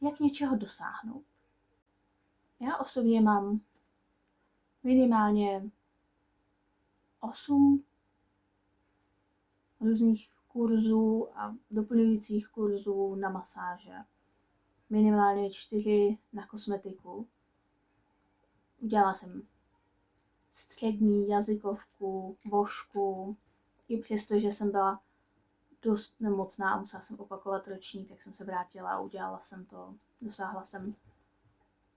jak něčeho dosáhnout. Já osobně mám minimálně 8 různých kurzů a doplňujících kurzů na masáže. Minimálně 4 na kosmetiku. Udělala jsem střední, jazykovku, vošku. I přesto, že jsem byla dost nemocná a musela jsem opakovat ročník, tak jsem se vrátila a udělala jsem to. Dosáhla jsem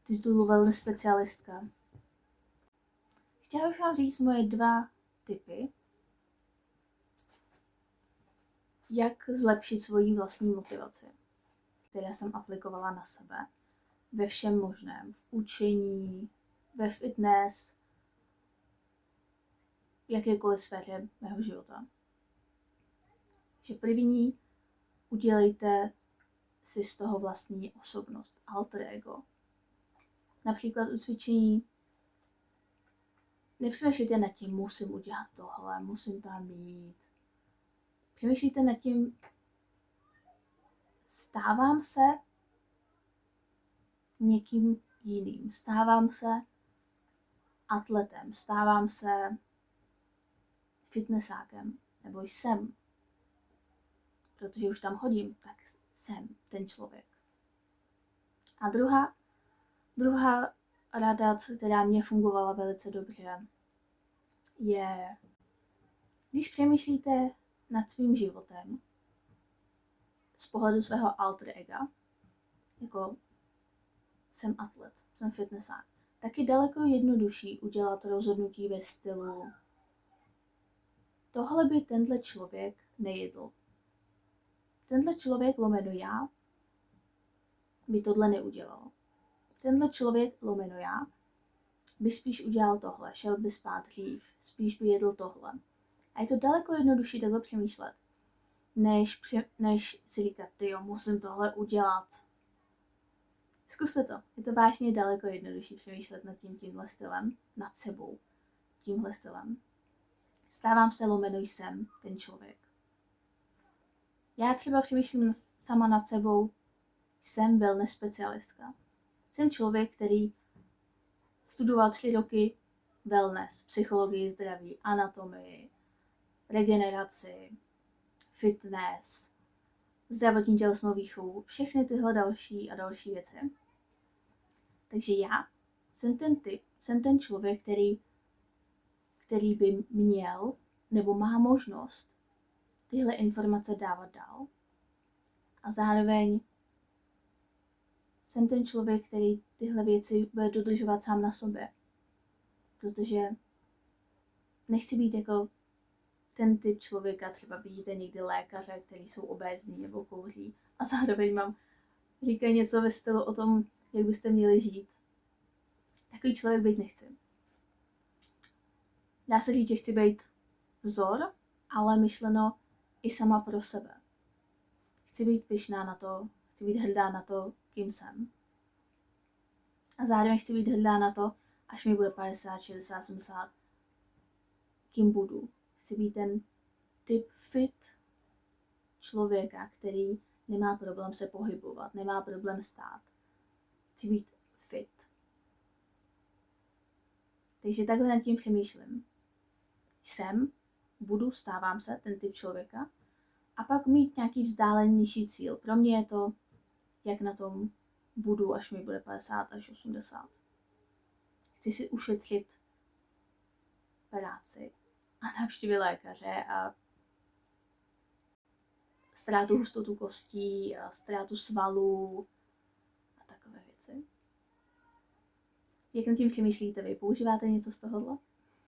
titulu wellness specialistka. Chtěla bych vám říct moje 2 tipy, jak zlepšit svoji vlastní motivaci, které jsem aplikovala na sebe ve všem možném, v učení, ve fitness, v jakékoliv sféře mého života. Že první, udělejte si z toho vlastní osobnost, alter ego. Například u cvičení nepřemýšlíte nad tím, musím udělat tohle, musím tam jít. Přemýšlíte nad tím, stávám se někým jiným, stávám se atletem, stávám se fitnessákem, nebo jsem, protože už tam chodím, tak jsem ten člověk. A druhá rada, která mě fungovala velice dobře, je, když přemýšlíte nad svým životem z pohledu svého alter ega, jako jsem atlet, jsem fitnessák, tak je daleko jednodušší udělat rozhodnutí ve stylu tohle by tenhle člověk nejedl. Tenhle člověk lomeno já by tohle neudělal. Tenhle člověk lomeno já by spíš udělal tohle, šel by spát dřív, spíš by jedl tohle. A je to daleko jednodušší takhle přemýšlet, než si říkat, tyjo, musím tohle udělat. Zkuste to. Je to vážně daleko jednodušší přemýšlet nad tímhle stylem, nad sebou, tímhle stylem. Stávám se lomeno jsem ten člověk. Já třeba přemýšlím sama nad sebou, jsem wellness specialistka. Jsem člověk, který studoval 3 roky wellness, psychologii zdraví, anatomii, regeneraci, fitness, zdravotní tělesnou výchovu, všechny tyhle další a další věci. Takže já jsem ten typ, jsem ten člověk, který by měl nebo má možnost tyhle informace dávat dál. A zároveň jsem ten člověk, který tyhle věci bude dodržovat sám na sobě. Protože nechci být jako ten typ člověka, třeba vidíte někdy lékaře, kteří jsou obézní nebo kouří a zároveň říkají něco ve stylu o tom, jak byste měli žít. Takový člověk být nechci. Dá se říct, že chci být vzor, ale myšleno i sama pro sebe. Chci být pyšná na to, chci být hrdá na to, kým jsem. A zároveň chci být hrdá na to, až mi bude 50, 60, 70, kým budu. Chci být ten typ fit člověka, který nemá problém se pohybovat, nemá problém stát. Chci být fit. Takže takhle nad tím přemýšlím. Jsem, budu, stávám se ten typ člověka a pak mít nějaký vzdálenější cíl. Pro mě je to, jak na tom budu, až mi bude 50 až 80. Chci si ušetřit práci a návštěvy lékaře a ztrátu hustotu kostí a ztrátu svalů a takové věci. Jak nad tím přemýšlíte vy? Používáte něco z tohohle?